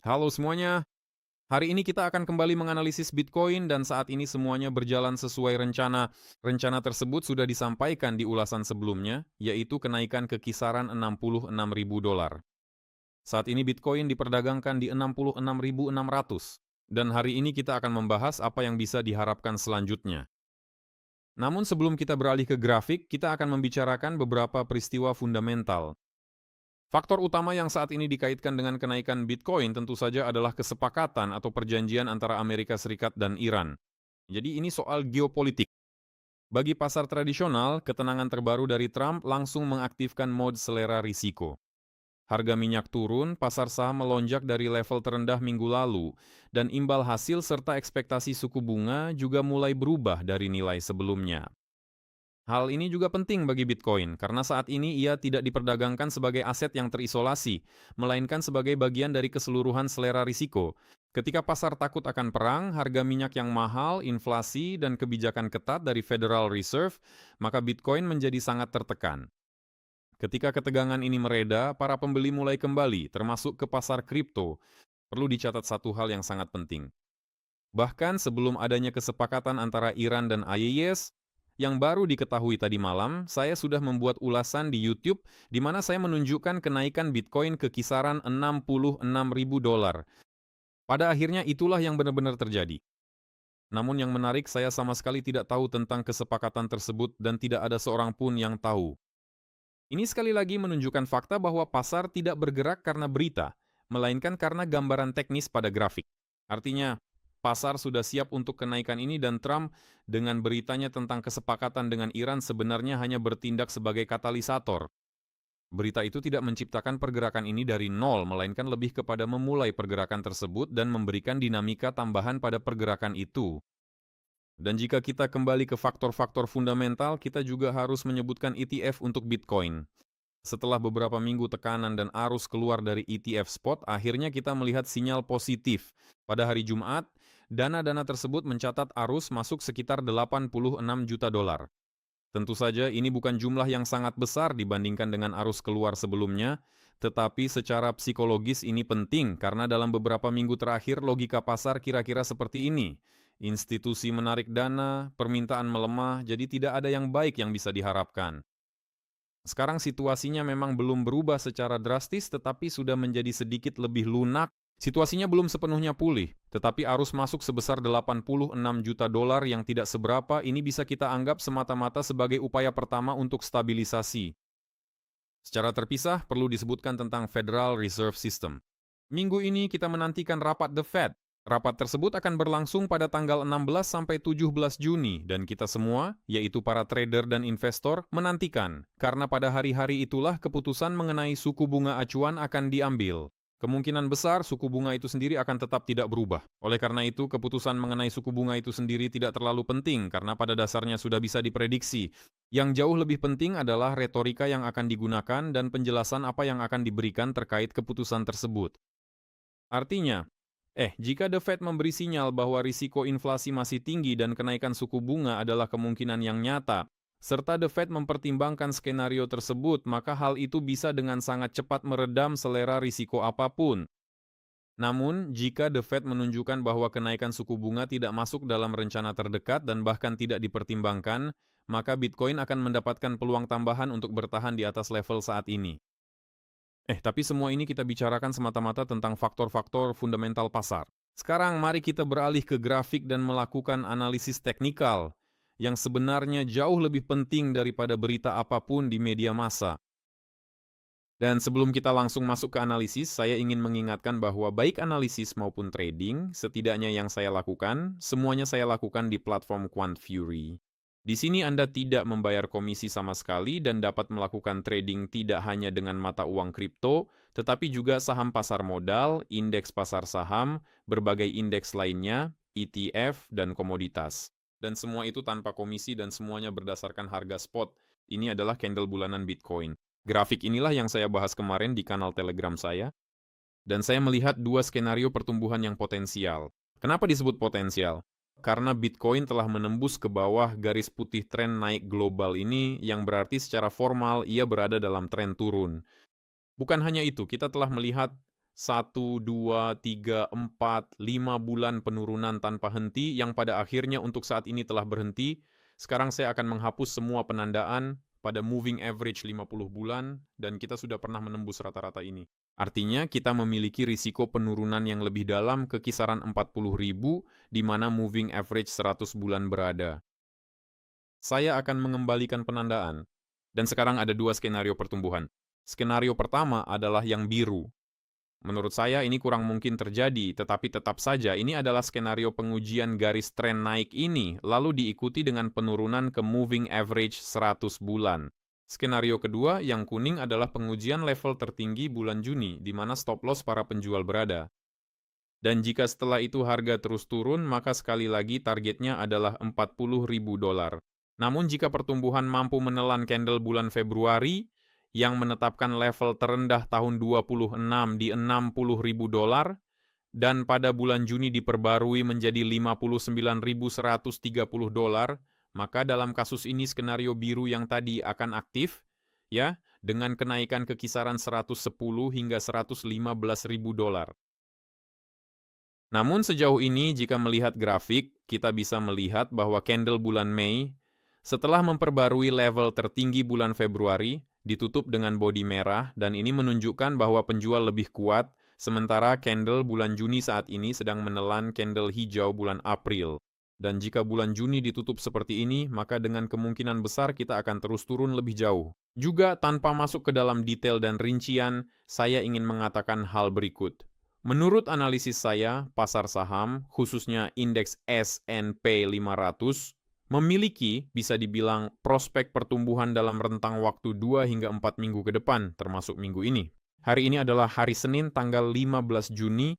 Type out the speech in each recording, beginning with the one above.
Halo semuanya, hari ini kita akan kembali menganalisis Bitcoin dan saat ini semuanya berjalan sesuai rencana. Rencana tersebut sudah disampaikan di ulasan sebelumnya, yaitu kenaikan ke kisaran 66.000 dolar. Saat ini Bitcoin diperdagangkan di 66.600 dan hari ini kita akan membahas apa yang bisa diharapkan selanjutnya. Namun sebelum kita beralih ke grafik, kita akan membicarakan beberapa peristiwa fundamental. Faktor utama yang saat ini dikaitkan dengan kenaikan Bitcoin tentu saja adalah kesepakatan atau perjanjian antara Amerika Serikat dan Iran. Jadi ini soal geopolitik. Bagi pasar tradisional, ketenangan terbaru dari Trump langsung mengaktifkan mode selera risiko. Harga minyak turun, pasar saham melonjak dari level terendah minggu lalu, dan imbal hasil serta ekspektasi suku bunga juga mulai berubah dari nilai sebelumnya. Hal ini juga penting bagi Bitcoin, karena saat ini ia tidak diperdagangkan sebagai aset yang terisolasi, melainkan sebagai bagian dari keseluruhan selera risiko. Ketika pasar takut akan perang, harga minyak yang mahal, inflasi, dan kebijakan ketat dari Federal Reserve, maka Bitcoin menjadi sangat tertekan. Ketika ketegangan ini mereda, para pembeli mulai kembali, termasuk ke pasar kripto. Perlu dicatat satu hal yang sangat penting. Bahkan sebelum adanya kesepakatan antara Iran dan IES, yang baru diketahui tadi malam, saya sudah membuat ulasan di YouTube di mana saya menunjukkan kenaikan Bitcoin ke kisaran 66.000 dolar. Pada akhirnya itulah yang benar-benar terjadi. Namun yang menarik, saya sama sekali tidak tahu tentang kesepakatan tersebut dan tidak ada seorang pun yang tahu. Ini sekali lagi menunjukkan fakta bahwa pasar tidak bergerak karena berita, melainkan karena gambaran teknis pada grafik. Artinya, pasar sudah siap untuk kenaikan ini dan Trump dengan beritanya tentang kesepakatan dengan Iran sebenarnya hanya bertindak sebagai katalisator. Berita itu tidak menciptakan pergerakan ini dari nol, melainkan lebih kepada memulai pergerakan tersebut dan memberikan dinamika tambahan pada pergerakan itu. Dan jika kita kembali ke faktor-faktor fundamental, kita juga harus menyebutkan ETF untuk Bitcoin. Setelah beberapa minggu tekanan dan arus keluar dari ETF spot, akhirnya kita melihat sinyal positif. Pada hari Jumat, dana-dana tersebut mencatat arus masuk sekitar 86 juta dolar. Tentu saja ini bukan jumlah yang sangat besar dibandingkan dengan arus keluar sebelumnya, tetapi secara psikologis ini penting karena dalam beberapa minggu terakhir logika pasar kira-kira seperti ini. Institusi menarik dana, permintaan melemah, jadi tidak ada yang baik yang bisa diharapkan. Sekarang situasinya memang belum berubah secara drastis, tetapi sudah menjadi sedikit lebih lunak. Situasinya belum sepenuhnya pulih, tetapi arus masuk sebesar 86 juta dolar yang tidak seberapa ini bisa kita anggap semata-mata sebagai upaya pertama untuk stabilisasi. Secara terpisah, perlu disebutkan tentang Federal Reserve System. Minggu ini kita menantikan rapat The Fed. Rapat tersebut akan berlangsung pada tanggal 16 sampai 17 Juni dan kita semua, yaitu para trader dan investor, menantikan karena pada hari-hari itulah keputusan mengenai suku bunga acuan akan diambil. Kemungkinan besar suku bunga itu sendiri akan tetap tidak berubah. Oleh karena itu, keputusan mengenai suku bunga itu sendiri tidak terlalu penting karena pada dasarnya sudah bisa diprediksi. Yang jauh lebih penting adalah retorika yang akan digunakan dan penjelasan apa yang akan diberikan terkait keputusan tersebut. Artinya, jika The Fed memberi sinyal bahwa risiko inflasi masih tinggi dan kenaikan suku bunga adalah kemungkinan yang nyata, serta The Fed mempertimbangkan skenario tersebut, maka hal itu bisa dengan sangat cepat meredam selera risiko apapun. Namun, jika The Fed menunjukkan bahwa kenaikan suku bunga tidak masuk dalam rencana terdekat dan bahkan tidak dipertimbangkan, maka Bitcoin akan mendapatkan peluang tambahan untuk bertahan di atas level saat ini. Tapi semua ini kita bicarakan semata-mata tentang faktor-faktor fundamental pasar. Sekarang mari kita beralih ke grafik dan melakukan analisis teknikal yang sebenarnya jauh lebih penting daripada berita apapun di media massa. Dan sebelum kita langsung masuk ke analisis, saya ingin mengingatkan bahwa baik analisis maupun trading, setidaknya yang saya lakukan, semuanya saya lakukan di platform Quant Fury. Di sini Anda tidak membayar komisi sama sekali dan dapat melakukan trading tidak hanya dengan mata uang kripto, tetapi juga saham pasar modal, indeks pasar saham, berbagai indeks lainnya, ETF, dan komoditas. Dan semua itu tanpa komisi dan semuanya berdasarkan harga spot. Ini adalah candle bulanan Bitcoin. Grafik inilah yang saya bahas kemarin di kanal Telegram saya, dan saya melihat dua skenario pertumbuhan yang potensial. Kenapa disebut potensial? Karena Bitcoin telah menembus ke bawah garis putih tren naik global ini, yang berarti secara formal ia berada dalam tren turun. Bukan hanya itu, kita telah melihat 1, 2, 3, 4, 5 bulan penurunan tanpa henti yang pada akhirnya untuk saat ini telah berhenti. Sekarang saya akan menghapus semua penandaan pada moving average 50 bulan dan kita sudah pernah menembus rata-rata ini. Artinya kita memiliki risiko penurunan yang lebih dalam ke kisaran 40.000 di mana moving average 100 bulan berada. Saya akan mengembalikan penandaan. Dan sekarang ada dua skenario pertumbuhan. Skenario pertama adalah yang biru. Menurut saya ini kurang mungkin terjadi, tetapi tetap saja ini adalah skenario pengujian garis tren naik ini, lalu diikuti dengan penurunan ke moving average 100 bulan. Skenario kedua, yang kuning adalah pengujian level tertinggi bulan Juni, di mana stop loss para penjual berada. Dan jika setelah itu harga terus turun, maka sekali lagi targetnya adalah 40.000 dolar. Namun jika pertumbuhan mampu menelan candle bulan Februari, yang menetapkan level terendah tahun 26 di 60.000 dolar, dan pada bulan Juni diperbarui menjadi 59.130 dolar, maka dalam kasus ini skenario biru yang tadi akan aktif, ya, dengan kenaikan ke kisaran 110 hingga 115.000 dolar. Namun sejauh ini jika melihat grafik, kita bisa melihat bahwa candle bulan Mei setelah memperbarui level tertinggi bulan Februari, ditutup dengan bodi merah dan ini menunjukkan bahwa penjual lebih kuat, sementara candle bulan Juni saat ini sedang menelan candle hijau bulan April. Dan jika bulan Juni ditutup seperti ini, maka dengan kemungkinan besar kita akan terus turun lebih jauh. Juga tanpa masuk ke dalam detail dan rincian, saya ingin mengatakan hal berikut. Menurut analisis saya, pasar saham, khususnya indeks S&P 500, memiliki, bisa dibilang, prospek pertumbuhan dalam rentang waktu 2 hingga 4 minggu ke depan, termasuk minggu ini. Hari ini adalah hari Senin tanggal 15 Juni,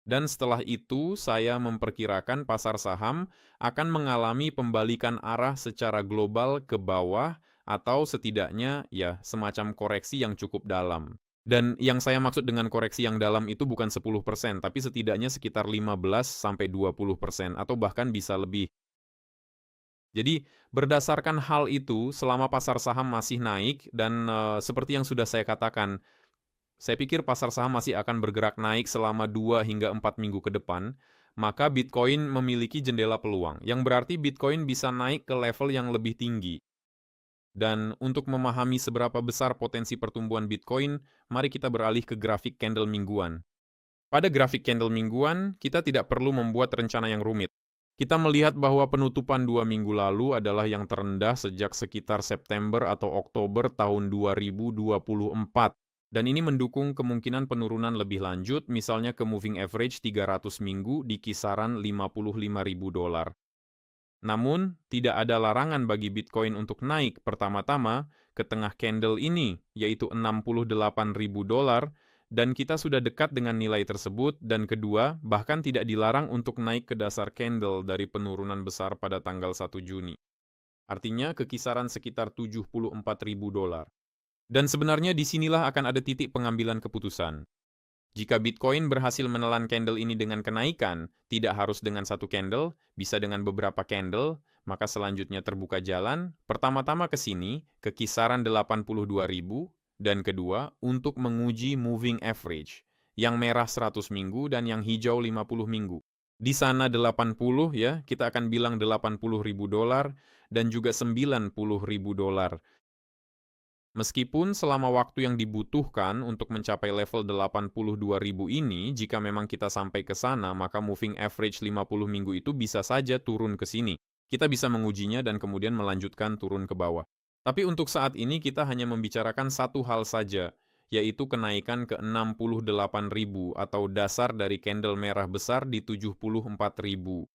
dan setelah itu saya memperkirakan pasar saham akan mengalami pembalikan arah secara global ke bawah, atau setidaknya ya semacam koreksi yang cukup dalam. Dan yang saya maksud dengan koreksi yang dalam itu bukan 10%, tapi setidaknya sekitar 15-20%, atau bahkan bisa lebih. Jadi, berdasarkan hal itu, selama pasar saham masih naik, dan seperti yang sudah saya katakan, saya pikir pasar saham masih akan bergerak naik selama 2 hingga 4 minggu ke depan, maka Bitcoin memiliki jendela peluang, yang berarti Bitcoin bisa naik ke level yang lebih tinggi. Dan untuk memahami seberapa besar potensi pertumbuhan Bitcoin, mari kita beralih ke grafik candle mingguan. Pada grafik candle mingguan, kita tidak perlu membuat rencana yang rumit. Kita melihat bahwa penutupan 2 minggu lalu adalah yang terendah sejak sekitar September atau Oktober tahun 2024. Dan ini mendukung kemungkinan penurunan lebih lanjut, misalnya ke moving average 300 minggu di kisaran 55.000 dolar. Namun, tidak ada larangan bagi Bitcoin untuk naik pertama-tama ke tengah candle ini, yaitu 68.000 dolar, dan kita sudah dekat dengan nilai tersebut, dan kedua, bahkan tidak dilarang untuk naik ke dasar candle dari penurunan besar pada tanggal 1 Juni. Artinya ke kisaran sekitar 74.000 dolar. Dan sebenarnya disinilah akan ada titik pengambilan keputusan. Jika Bitcoin berhasil menelan candle ini dengan kenaikan, tidak harus dengan satu candle, bisa dengan beberapa candle, maka selanjutnya terbuka jalan, pertama-tama ke sini, ke kisaran 82.000, dan kedua, untuk menguji moving average, yang merah 100 minggu dan yang hijau 50 minggu. Di sana 80 ya, kita akan bilang 80.000 dolar, dan juga 90.000 dolar. Meskipun selama waktu yang dibutuhkan untuk mencapai level 82.000 ini, jika memang kita sampai ke sana, maka moving average 50 minggu itu bisa saja turun ke sini. Kita bisa mengujinya dan kemudian melanjutkan turun ke bawah. Tapi untuk saat ini kita hanya membicarakan satu hal saja, yaitu kenaikan ke 68.000 atau dasar dari candle merah besar di 74.000.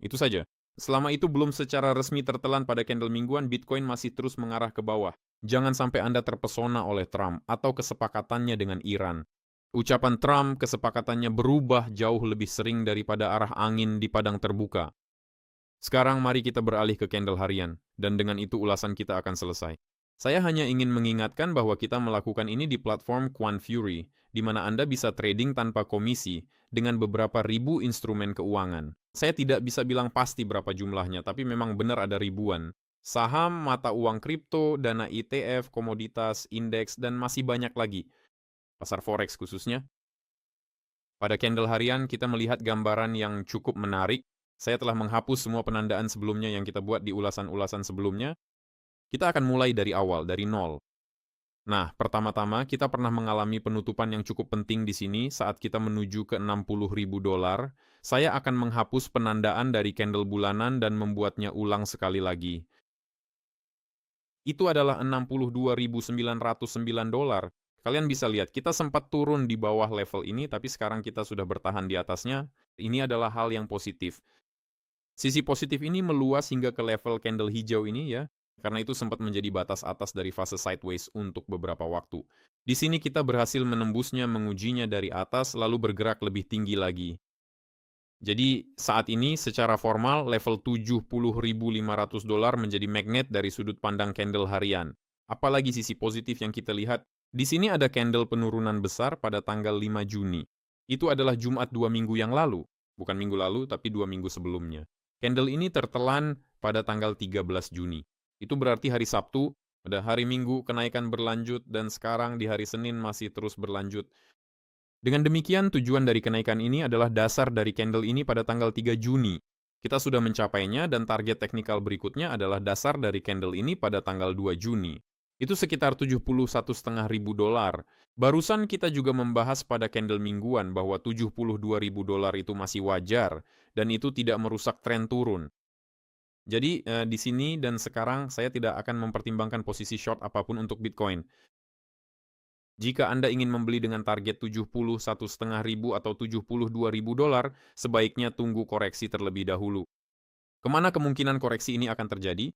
Itu saja. Selama itu belum secara resmi tertelan pada candle mingguan, Bitcoin masih terus mengarah ke bawah. Jangan sampai Anda terpesona oleh Trump atau kesepakatannya dengan Iran. Ucapan Trump, kesepakatannya berubah jauh lebih sering daripada arah angin di padang terbuka. Sekarang mari kita beralih ke candle harian, dan dengan itu ulasan kita akan selesai. Saya hanya ingin mengingatkan bahwa kita melakukan ini di platform QuantFury, di mana Anda bisa trading tanpa komisi dengan beberapa ribu instrumen keuangan. Saya tidak bisa bilang pasti berapa jumlahnya, tapi memang benar ada ribuan. Saham, mata uang kripto, dana ETF, komoditas, indeks, dan masih banyak lagi. pasar forex khususnya. Pada candle harian kita melihat gambaran yang cukup menarik. Saya telah menghapus semua penandaan sebelumnya yang kita buat di ulasan-ulasan sebelumnya. Kita akan mulai dari awal, dari nol. Nah, pertama-tama kita pernah mengalami penutupan yang cukup penting di sini saat kita menuju ke 60.000 dolar. Saya akan menghapus penandaan dari candle bulanan dan membuatnya ulang sekali lagi. Itu adalah 62.909 dolar. Kalian bisa lihat, kita sempat turun di bawah level ini, tapi sekarang kita sudah bertahan di atasnya. Ini adalah hal yang positif. Sisi positif ini meluas hingga ke level candle hijau ini ya, karena itu sempat menjadi batas atas dari fase sideways untuk beberapa waktu. Di sini kita berhasil menembusnya, mengujinya dari atas, lalu bergerak lebih tinggi lagi. Jadi saat ini secara formal level 70.500 dolar menjadi magnet dari sudut pandang candle harian. Apalagi sisi positif yang kita lihat, di sini ada candle penurunan besar pada tanggal 5 Juni. Itu adalah Jumat 2 minggu yang lalu. Bukan minggu lalu, tapi 2 minggu sebelumnya. Candle ini tertelan pada tanggal 13 Juni. Itu berarti hari Sabtu, pada hari Minggu kenaikan berlanjut, dan sekarang di hari Senin masih terus berlanjut. Dengan demikian, tujuan dari kenaikan ini adalah dasar dari candle ini pada tanggal 3 Juni. Kita sudah mencapainya dan target teknikal berikutnya adalah dasar dari candle ini pada tanggal 2 Juni. Itu sekitar 71,5 ribu dolar. Barusan kita juga membahas pada candle mingguan bahwa 72 ribu dolar itu masih wajar dan itu tidak merusak tren turun. Jadi di sini dan sekarang saya tidak akan mempertimbangkan posisi short apapun untuk Bitcoin. Jika Anda ingin membeli dengan target 71,5 ribu atau 72 ribu dolar, sebaiknya tunggu koreksi terlebih dahulu. Kemana kemungkinan koreksi ini akan terjadi?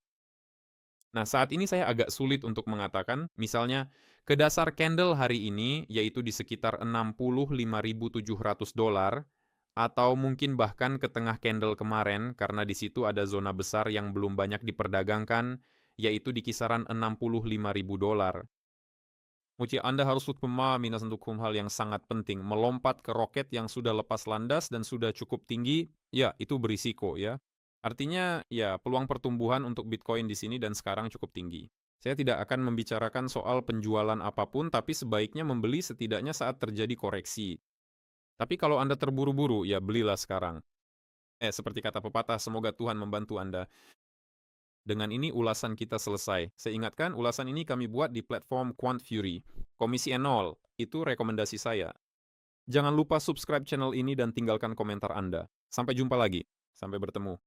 Nah, saat ini saya agak sulit untuk mengatakan, misalnya, ke dasar candle hari ini, yaitu di sekitar 65.700 dolar, atau mungkin bahkan ke tengah candle kemarin, karena di situ ada zona besar yang belum banyak diperdagangkan, yaitu di kisaran 65.000 dolar. Muci, Anda harus memahami untuk hal yang sangat penting. Melompat ke roket yang sudah lepas landas dan sudah cukup tinggi, ya itu berisiko ya. Artinya ya peluang pertumbuhan untuk Bitcoin di sini dan sekarang cukup tinggi. Saya tidak akan membicarakan soal penjualan apapun, tapi sebaiknya membeli setidaknya saat terjadi koreksi. Tapi kalau Anda terburu-buru, ya belilah sekarang. Seperti kata pepatah, semoga Tuhan membantu Anda. Dengan ini ulasan kita selesai. Saya ingatkan, ulasan ini kami buat di platform Quant Fury. Komisi 0, itu rekomendasi saya. Jangan lupa subscribe channel ini dan tinggalkan komentar Anda. Sampai jumpa lagi. Sampai bertemu.